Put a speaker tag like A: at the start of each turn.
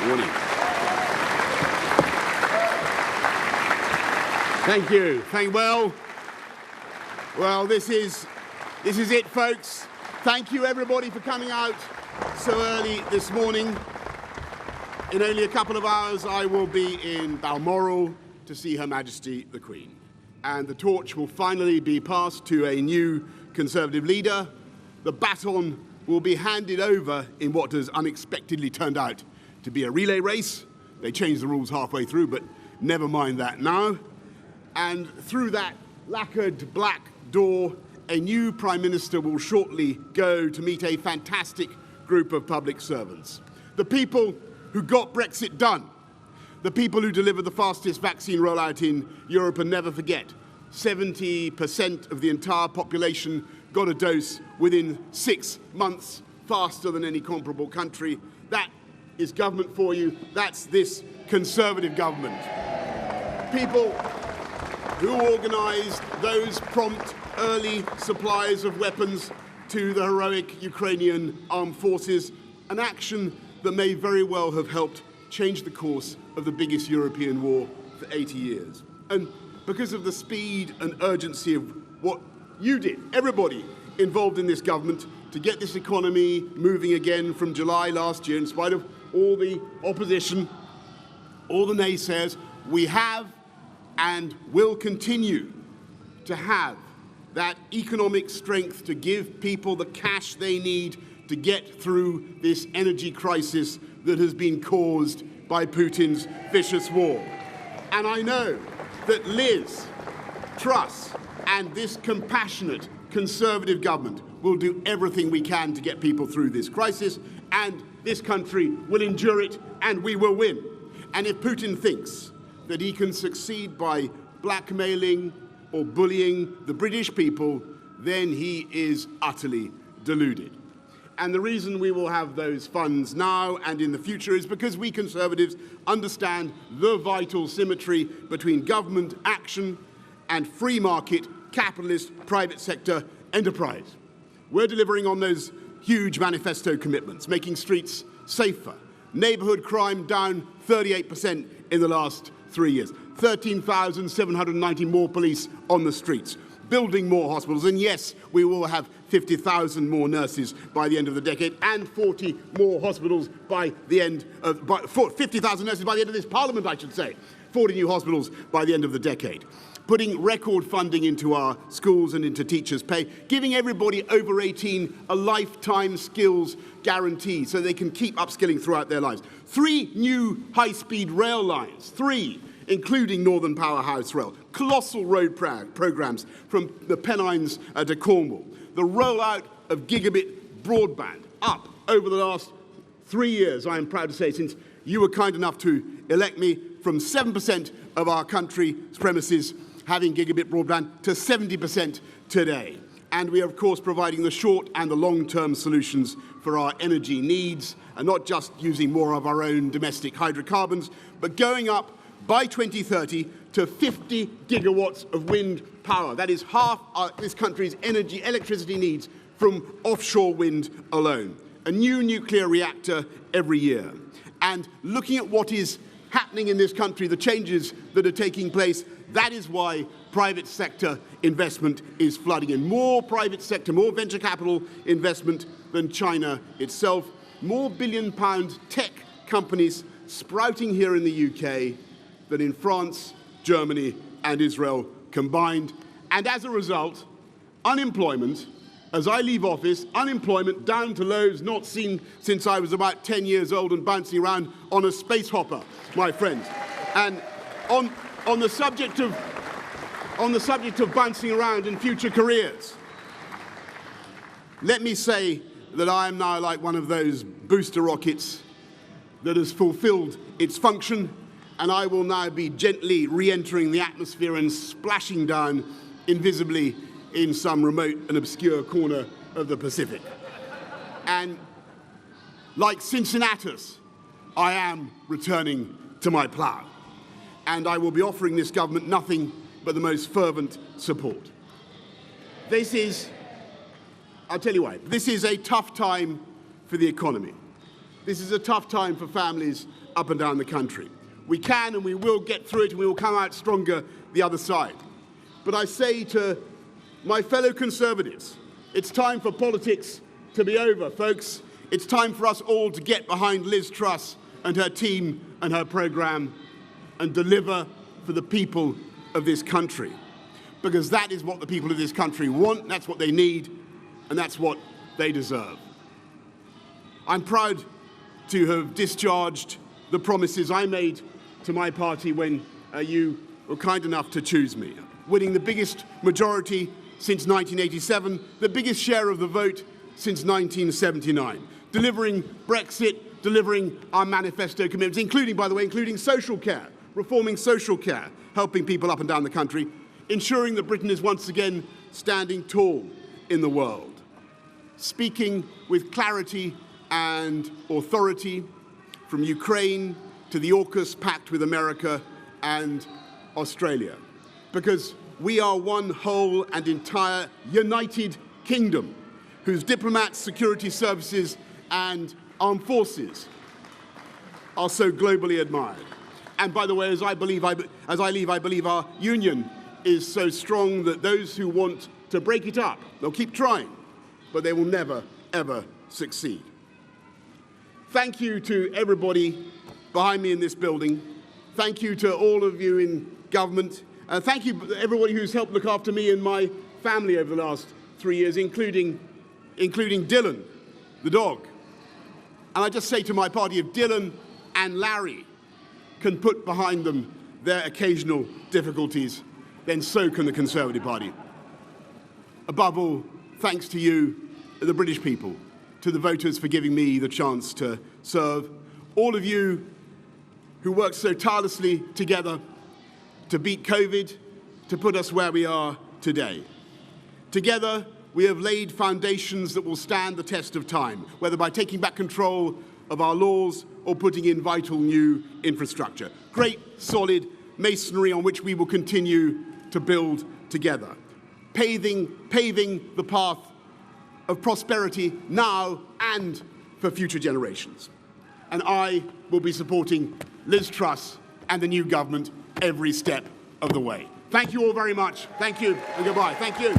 A: Morning. Thank you. Well, this is it, folks. Thank you, everybody, for coming out so early this morning. In only a couple of hours, I will be in Balmoral to see Her Majesty the Queen. And the torch will finally be passed to a new Conservative leader. The baton will be handed over in what has unexpectedly turned out to be a relay race. They changed the rules halfway through, but never mind that now. And through that lacquered black door, a new Prime Minister will shortly go to meet a fantastic group of public servants. The people who got Brexit done. The people who delivered the fastest vaccine rollout in Europe, and never forget, 70% of the entire population got a dose within 6 months, faster than any comparable country. That is government for you. That's this Conservative government. People who organised those prompt early supplies of weapons to the heroic Ukrainian armed forces, an action that may very well have helped change the course of the biggest European war for 80 years. And because of the speed and urgency of what you did, everybody involved in this government, to get this economy moving again from July last year, in spite of all the opposition, all the naysayers, we have and will continue to have that economic strength to give people the cash they need to get through this energy crisis that has been caused by Putin's vicious war. And I know that Liz, Truss, and this compassionate Conservative government will do everything we can to get people through this crisis, and this country will endure it, and we will win. And if Putin thinks that he can succeed by blackmailing or bullying the British people, then he is utterly deluded. And the reason we will have those funds now and in the future is because we Conservatives understand the vital symmetry between government action and free market, capitalist, private sector enterprise. We're delivering on those huge manifesto commitments, making streets safer, neighbourhood crime down 38% in the last 3 years, 13,790 more police on the streets, building more hospitals, and yes, we will have 50,000 more nurses by the end of the decade, and 40 more hospitals by the end of 50,000 nurses by the end of this Parliament, I should say. 40 new hospitals by the end of the decade. Putting record funding into our schools and into teachers' pay, giving everybody over 18 a lifetime skills guarantee so they can keep upskilling throughout their lives. 3 new high-speed rail lines, 3, including Northern Powerhouse Rail, colossal road programmes from the Pennines to Cornwall, the rollout of gigabit broadband up over the last 3 years, I am proud to say, since you were kind enough to elect me, from 7% of our country's premises having gigabit broadband to 70% today. And we are, of course, providing the short and the long-term solutions for our energy needs, and not just using more of our own domestic hydrocarbons, but going up by 2030 to 50 gigawatts of wind power. That is half this country's electricity needs from offshore wind alone. A new nuclear reactor every year. And looking at what is happening in this country, the changes that are taking place, that is why private sector investment is flooding in. More private sector, more venture capital investment than China itself. More billion-pound tech companies sprouting here in the UK than in France, Germany, and Israel combined. And as a result, unemployment, as I leave office, unemployment down to lows not seen since I was about 10 years old and bouncing around on a space hopper, my friends. And on the subject of bouncing around in future careers, let me say that I am now like one of those booster rockets that has fulfilled its function, and I will now be gently re-entering the atmosphere and splashing down invisibly in some remote and obscure corner of the Pacific. And like Cincinnatus, I am returning to my plough. And I will be offering this government nothing but the most fervent support. I'll tell you why, this is a tough time for the economy. This is a tough time for families up and down the country. We can and we will get through it, and we will come out stronger the other side. But I say to my fellow Conservatives, it's time for politics to be over, folks. It's time for us all to get behind Liz Truss and her team and her programme and deliver for the people of this country. Because that is what the people of this country want, that's what they need, and that's what they deserve. I'm proud to have discharged the promises I made to my party when you were kind enough to choose me. Winning the biggest majority since 1987, the biggest share of the vote since 1979. Delivering Brexit, delivering our manifesto commitments, including, by the way, including social care, reforming social care, helping people up and down the country, ensuring that Britain is once again standing tall in the world. Speaking with clarity and authority from Ukraine to the AUKUS pact with America and Australia. Because we are one whole and entire united kingdom whose diplomats, security services and armed forces are so globally admired. And by the way, as I leave, I believe our union is so strong that those who want to break it up, they'll keep trying, but they will never, ever succeed. Thank you to everybody behind me in this building. Thank you to all of you in government. Thank you to everybody who's helped look after me and my family over the last 3 years, including Dylan, the dog. And I just say to my party, if Dylan and Larry can put behind them their occasional difficulties, then so can the Conservative Party. Above all, thanks to you, the British people, to the voters for giving me the chance to serve, all of you who worked so tirelessly together to beat COVID, to put us where we are today. Together, we have laid foundations that will stand the test of time, whether by taking back control of our laws or putting in vital new infrastructure. Great, solid masonry on which we will continue to build together, paving the path of prosperity now and for future generations. And I will be supporting Liz Truss and the new government every step of the way. Thank you all very much. Thank you and goodbye. Thank you.